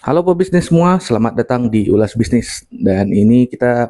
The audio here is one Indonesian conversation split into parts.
Halo pebisnis semua, selamat datang di Ulas Bisnis. Dan ini kita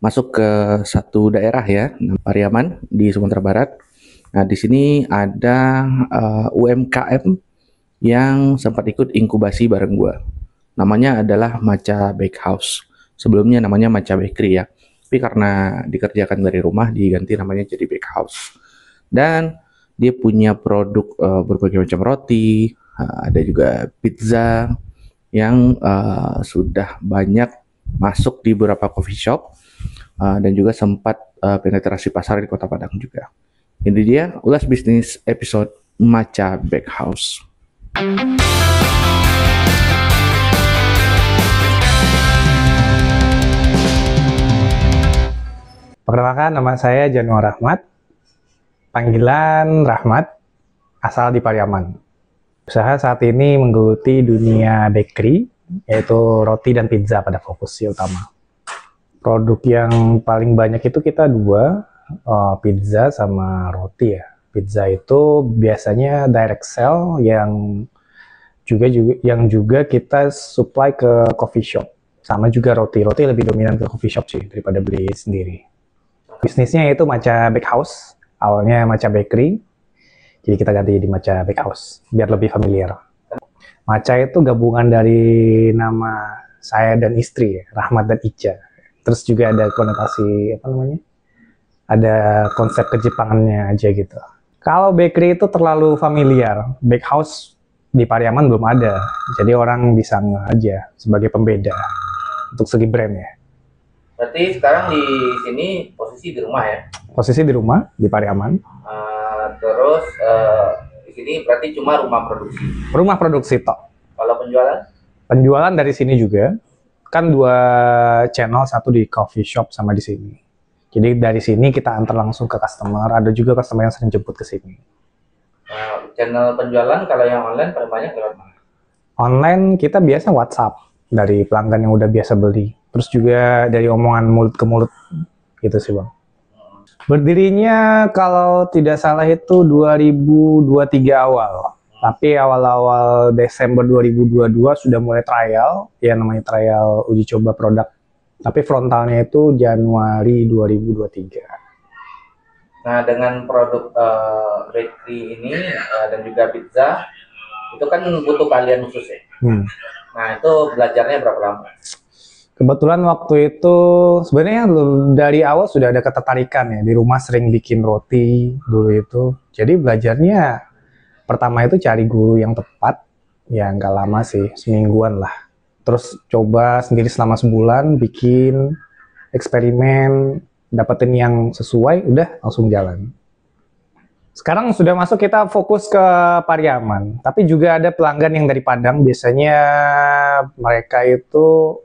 masuk ke satu daerah ya, Pariaman di Sumatera Barat. Nah, di sini ada UMKM yang sempat ikut inkubasi bareng gua. Namanya adalah Macha Bakehouse. Sebelumnya namanya Macha Bakery ya. Tapi karena dikerjakan dari rumah diganti namanya jadi Bakehouse. Dan dia punya produk berbagai macam roti, ada juga pizza, yang sudah banyak masuk di beberapa coffee shop dan juga sempat penetrasi pasar di Kota Padang juga. Ini dia ulas bisnis episode Macha Bakehouse. Perkenalkan, nama saya Januar Rahmat, panggilan Rahmat, asal di Pariaman. Usaha saat ini menggeluti dunia bakery, yaitu roti dan pizza pada fokusnya utama. Produk yang paling banyak itu kita dua, pizza sama roti ya. Pizza itu biasanya direct sell yang juga kita supply ke coffee shop. Sama juga roti lebih dominan ke coffee shop sih daripada beli sendiri. Bisnisnya itu Macha Bakehouse, awalnya Macha Bakery, jadi kita ganti di Macha Bakehouse, biar lebih familiar. Macha itu gabungan dari nama saya dan istri, Rahmat dan Ica. Terus juga ada konotasi, ada konsep kejepangannya aja gitu. Kalau bakery itu terlalu familiar, Bakehouse di Pariaman belum ada, jadi orang bisa nge aja sebagai pembeda untuk segi brand ya. Berarti sekarang di sini posisi di rumah ya? Posisi di rumah, di Pariaman. Terus di sini berarti cuma rumah produksi? Rumah produksi tok. Kalau penjualan? Penjualan dari sini juga. Kan dua channel, satu di coffee shop sama di sini. Jadi dari sini kita antar langsung ke customer. Ada juga customer yang sering jemput ke sini. Channel penjualan kalau yang online paling banyak lewat mana? Online kita biasa WhatsApp dari pelanggan yang udah biasa beli. Terus juga dari omongan mulut ke mulut gitu sih Bang. Berdirinya kalau tidak salah itu 2023 awal. Tapi awal-awal Desember 2022 sudah mulai trial, ya namanya trial uji coba produk. Tapi frontalnya itu Januari 2023. Nah, dengan produk bakery ini dan juga pizza, itu kan butuh keahlian khusus ya? Nah, itu belajarnya berapa lama? Kebetulan waktu itu sebenarnya dari awal sudah ada ketertarikan ya, di rumah sering bikin roti dulu itu. Jadi belajarnya pertama itu cari guru yang tepat, ya nggak lama sih, semingguan lah. Terus coba sendiri selama sebulan, bikin eksperimen, dapetin yang sesuai, udah langsung jalan. Sekarang sudah masuk kita fokus ke Pariaman, tapi juga ada pelanggan yang dari Padang, biasanya mereka itu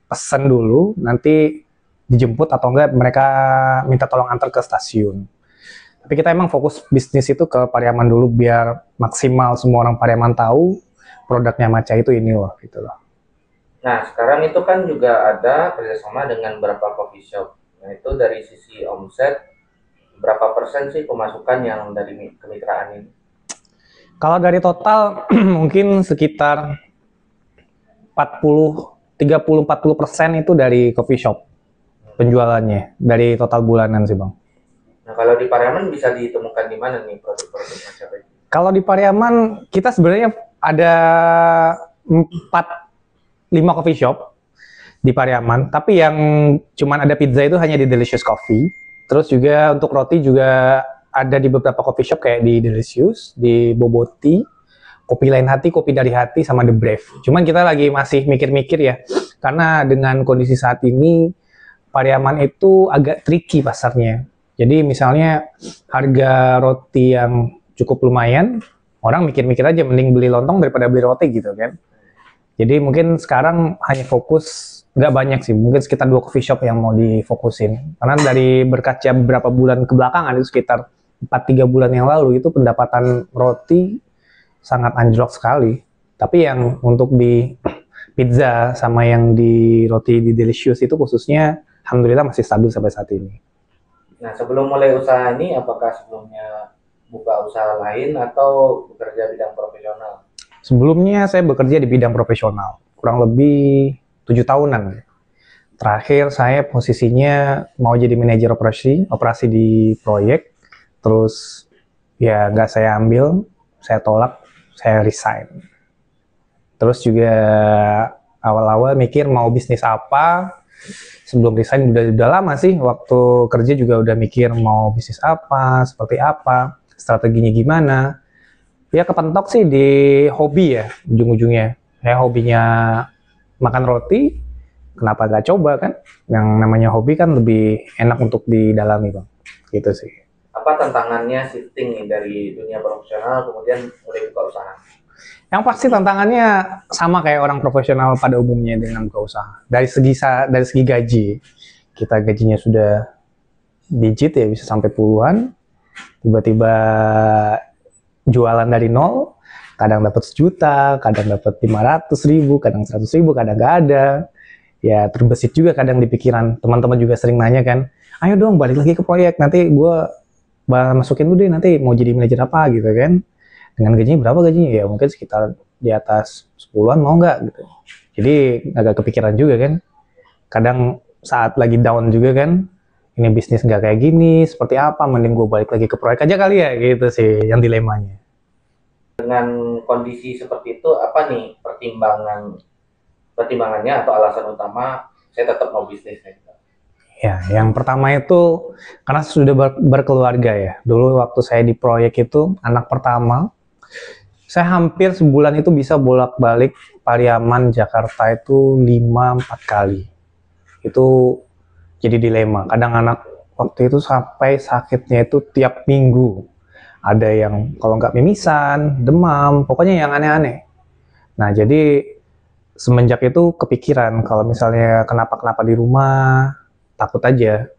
pesan dulu, nanti dijemput atau enggak mereka minta tolong antar ke stasiun. Tapi kita emang fokus bisnis itu ke Pariaman dulu biar maksimal semua orang Pariaman tahu produknya Macha itu ini loh gitu loh. Nah sekarang itu kan juga ada kerjasama dengan beberapa coffee shop. Nah itu dari sisi omset berapa persen sih pemasukan yang dari kemitraan ini? Kalau dari total mungkin sekitar 30-40% itu dari coffee shop penjualannya dari total bulanan sih Bang. Nah kalau di Pariaman bisa ditemukan di mana nih produk-produk Macha Bakery? Kalau di Pariaman kita sebenarnya ada 4-5 coffee shop di Pariaman, tapi yang cuman ada pizza itu hanya di Delicious Coffee. Terus juga untuk roti juga ada di beberapa coffee shop kayak di Delicious, di Boboti, Kopi Lain Hati, Kopi Dari Hati, sama The Brave. Cuman kita lagi masih mikir-mikir ya, karena dengan kondisi saat ini, Pariaman itu agak tricky pasarnya. Jadi misalnya harga roti yang cukup lumayan, orang mikir-mikir aja mending beli lontong daripada beli roti gitu kan. Jadi mungkin sekarang hanya fokus, nggak banyak sih, mungkin sekitar 2 coffee shop yang mau difokusin. Karena dari berkaca beberapa bulan kebelakangan, itu sekitar 4-3 bulan yang lalu, itu pendapatan roti sangat anjlok sekali. Tapi yang untuk di pizza sama yang di roti di Delicious itu khususnya, alhamdulillah masih stabil sampai saat ini. Nah sebelum mulai usaha ini, apakah sebelumnya buka usaha lain atau bekerja bidang profesional? Sebelumnya saya bekerja di bidang profesional, kurang lebih 7 tahunan. Terakhir saya posisinya mau jadi manajer operasi di proyek, terus ya nggak saya ambil, saya tolak, saya resign. Terus juga awal-awal mikir mau bisnis apa. Sebelum resign udah lama sih, waktu kerja juga udah mikir mau bisnis apa, seperti apa, strateginya gimana. Ya kepentok sih di hobi ya, ujung-ujungnya. Saya hobinya makan roti, kenapa gak coba kan? Yang namanya hobi kan lebih enak untuk didalami Bang, gitu sih. Apa tantangannya shifting nih dari dunia profesional kemudian mulai buka usaha? Yang pasti tantangannya sama kayak orang profesional pada umumnya dengan buka usaha. Dari segi gaji, kita gajinya sudah digit ya, bisa sampai puluhan. Tiba-tiba jualan dari nol, kadang dapat 1 juta, kadang dapat 500.000, kadang 100.000, kadang nggak ada. Ya terbesit juga kadang di pikiran. Teman-teman juga sering nanya kan, ayo dong balik lagi ke proyek, nanti gue masukin lu deh, nanti mau jadi manajer apa gitu kan. Dengan gajinya berapa gajinya? Ya mungkin sekitar di atas 10-an, mau nggak gitu. Jadi agak kepikiran juga kan. Kadang saat lagi down juga kan, ini bisnis nggak kayak gini, seperti apa, mending gue balik lagi ke proyek aja kali ya, gitu sih yang dilemanya. Dengan kondisi seperti itu, apa nih pertimbangannya atau alasan utama saya tetap mau bisnis? Ya, yang pertama itu karena sudah berkeluarga ya. Dulu waktu saya di proyek itu, anak pertama, saya hampir sebulan itu bisa bolak-balik Pariaman, Jakarta itu 5-4 kali. Itu jadi dilema. Kadang anak waktu itu sampai sakitnya itu tiap minggu. Ada yang kalau nggak mimisan, demam, pokoknya yang aneh-aneh. Nah, jadi semenjak itu kepikiran kalau misalnya kenapa-kenapa di rumah, takut aja.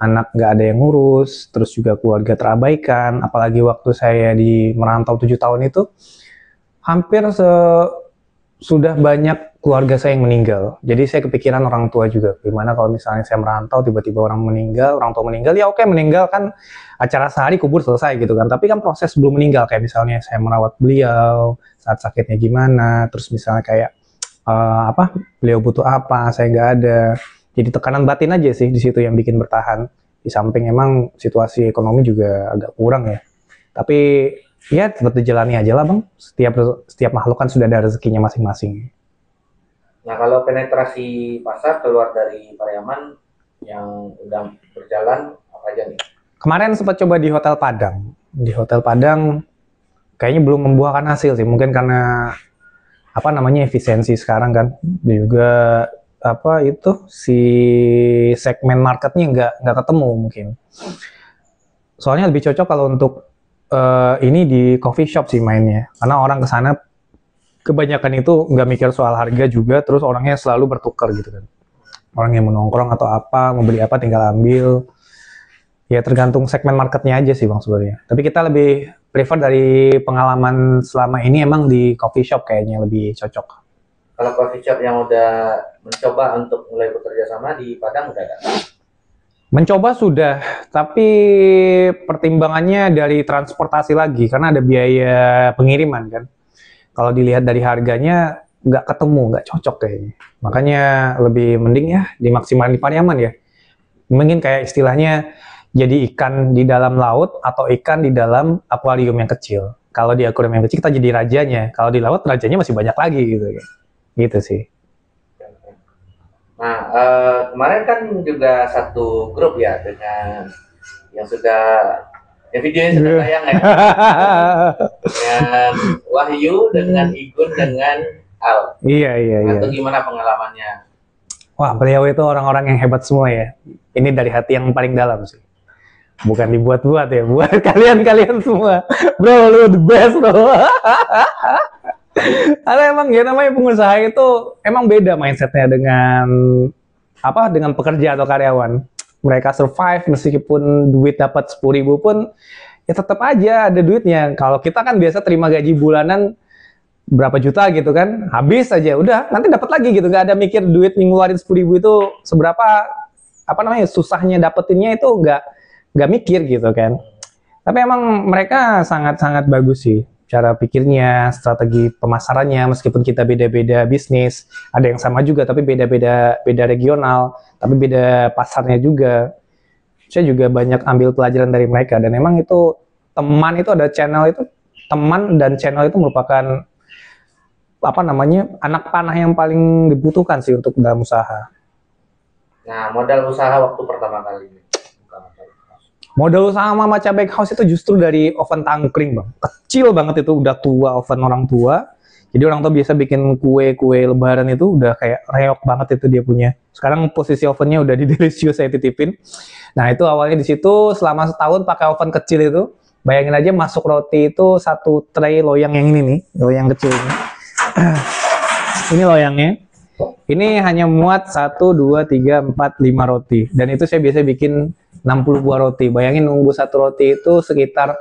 Anak nggak ada yang ngurus, terus juga keluarga terabaikan. Apalagi waktu saya di merantau 7 tahun itu, hampir sudah banyak keluarga saya yang meninggal. Jadi saya kepikiran orang tua juga. Gimana kalau misalnya saya merantau, tiba-tiba orang tua meninggal, ya oke, meninggal kan acara sehari kubur selesai gitu kan. Tapi kan proses sebelum meninggal, kayak misalnya saya merawat beliau, saat sakitnya gimana, terus misalnya kayak beliau butuh apa, saya nggak ada. Jadi tekanan batin aja sih di situ yang bikin bertahan. Di samping emang situasi ekonomi juga agak kurang ya. Tapi ya tetap dijalani aja lah Bang. Setiap makhluk kan sudah ada rezekinya masing-masing. Nah, kalau penetrasi pasar keluar dari Pariaman yang udah berjalan apa aja nih? Kemarin sempat coba di Hotel Padang. Di Hotel Padang kayaknya belum membuahkan hasil sih. Mungkin karena efisiensi sekarang kan. Dan juga si segmen marketnya nggak ketemu mungkin. Soalnya lebih cocok kalau untuk ini di coffee shop sih mainnya, karena orang kesana kebanyakan itu nggak mikir soal harga juga, terus orangnya selalu bertukar gitu kan. Orang yang mau nongkrong atau apa, mau beli apa tinggal ambil. Ya tergantung segmen marketnya aja sih Bang sebenarnya. Tapi kita lebih prefer dari pengalaman selama ini emang di coffee shop kayaknya lebih cocok. Kalau coffee shop yang udah mencoba untuk mulai bekerja sama di Padang udah ada? Mencoba sudah, tapi pertimbangannya dari transportasi lagi, karena ada biaya pengiriman kan. Kalau dilihat dari harganya, nggak ketemu, nggak cocok kayaknya. Makanya lebih mending ya dimaksimalkan di Pariaman ya. Mungkin kayak istilahnya jadi ikan di dalam laut atau ikan di dalam akuarium yang kecil. Kalau di akuarium yang kecil kita jadi rajanya, kalau di laut rajanya masih banyak lagi gitu. Gitu sih. Nah, kemarin kan juga satu grup ya dengan yang videonya sudah tayang ya. Dengan Wahyu, dengan Igun, dengan Al. Iya. Itu gimana pengalamannya? Wah, beliau itu orang-orang yang hebat semua ya. Ini dari hati yang paling dalam sih. Bukan dibuat-buat ya, buat kalian semua. Bro, lu the best bro. Karena emang ya namanya pengusaha itu emang beda mindsetnya dengan pekerja atau karyawan. Mereka survive meskipun duit dapat 10.000 pun ya tetap aja ada duitnya. Kalau kita kan biasa terima gaji bulanan berapa juta gitu kan, habis aja udah nanti dapat lagi gitu, nggak ada mikir duit ngeluarin 10.000 itu seberapa susahnya dapetinnya, itu nggak mikir gitu kan. Tapi emang mereka sangat-sangat bagus sih. cara pikirnya, strategi pemasarannya, meskipun kita beda-beda bisnis, ada yang sama juga tapi beda regional, tapi beda pasarnya juga. Saya juga banyak ambil pelajaran dari mereka, dan memang itu teman itu ada channel itu, teman dan channel itu merupakan apa namanya, anak panah yang paling dibutuhkan sih untuk dalam usaha. Nah, modal usaha waktu pertama kali ini. Modal usaha Mama Cha Bakehouse itu justru dari oven tangkring, Bang. Kecil banget itu, udah tua, oven orang tua. Jadi orang tua biasa bikin kue-kue lebaran itu udah kayak reok banget itu dia punya. Sekarang posisi ovennya udah di Delicious saya titipin. Nah, itu awalnya di situ selama setahun pakai oven kecil itu. Bayangin aja masuk roti itu satu tray loyang yang ini nih, loyang kecil ini. Ini loyangnya. Ini hanya muat 1, 2, 3, 4, 5 roti. Dan itu saya biasa bikin 60 buah roti. Bayangin nunggu satu roti itu sekitar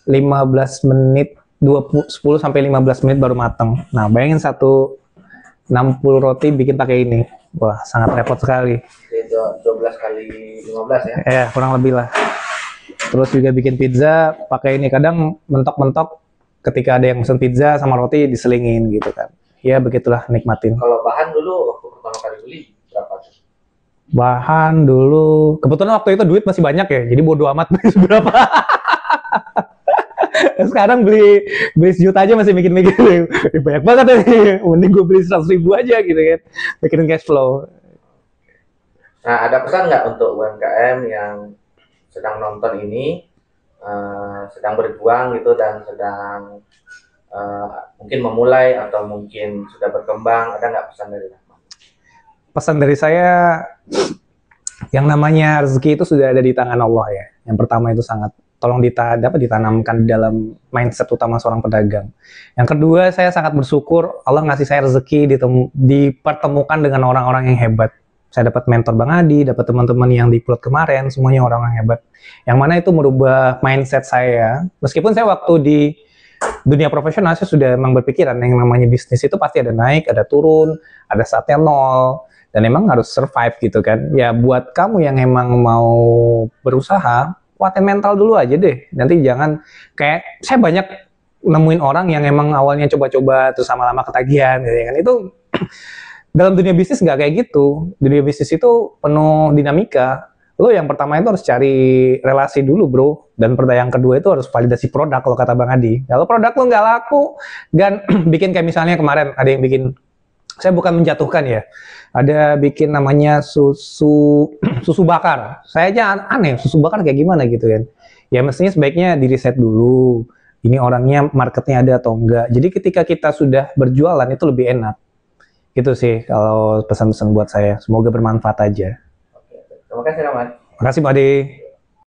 15 menit, 10 sampai 15 menit baru matang. Nah, bayangin 60 roti bikin pakai ini. Wah, sangat repot sekali. 12 kali 15 ya? Ya, kurang lebih lah. Terus juga bikin pizza pakai ini. Kadang mentok-mentok ketika ada yang pesen pizza sama roti diselingin gitu kan. Ya, begitulah, nikmatin. Kalau bahan dulu waktu pertama kali beli berapa? Bahan dulu, kebetulan waktu itu duit masih banyak ya, jadi bodo amat beli berapa. Sekarang beli sejuta aja masih mikir-mikir, banyak banget ya, mending gue beli 100.000 aja gitu kan, mikirin cash flow. Nah, ada pesan nggak untuk UMKM yang sedang nonton ini, sedang berjuang gitu dan sedang mungkin memulai atau mungkin sudah berkembang, ada nggak pesan dari Rahmat? Pesan dari saya, yang namanya rezeki itu sudah ada di tangan Allah ya. Yang pertama itu sangat tolong ditanamkan di dalam mindset utama seorang pedagang. Yang kedua, saya sangat bersyukur Allah ngasih saya rezeki dipertemukan dengan orang-orang yang hebat. Saya dapat mentor Bang Adi, dapat teman-teman yang di plot kemarin, semuanya orang-orang hebat. Yang mana itu merubah mindset saya. Meskipun saya waktu di dunia profesional saya sudah memang berpikiran yang namanya bisnis itu pasti ada naik, ada turun, ada saatnya nol. Dan emang harus survive gitu kan. Ya buat kamu yang emang mau berusaha, kuatin mental dulu aja deh. Nanti jangan, kayak saya banyak nemuin orang yang emang awalnya coba-coba terus lama-lama ketagihan gitu kan. Itu dalam dunia bisnis nggak kayak gitu. Dunia bisnis itu penuh dinamika. Lo yang pertama itu harus cari relasi dulu bro. Dan yang kedua itu harus validasi produk kalau kata Bang Adi. Kalau produk lo nggak laku, dan bikin kayak misalnya kemarin ada yang bikin, saya bukan menjatuhkan ya, ada bikin namanya susu bakar. Saya aja aneh, susu bakar kayak gimana gitu kan. Ya mestinya sebaiknya di riset dulu. Ini orangnya marketnya ada atau enggak. Jadi ketika kita sudah berjualan itu lebih enak. Gitu sih kalau pesan-pesan buat saya. Semoga bermanfaat aja. Oke, terima kasih Rahmat. Terima kasih Pak Ade.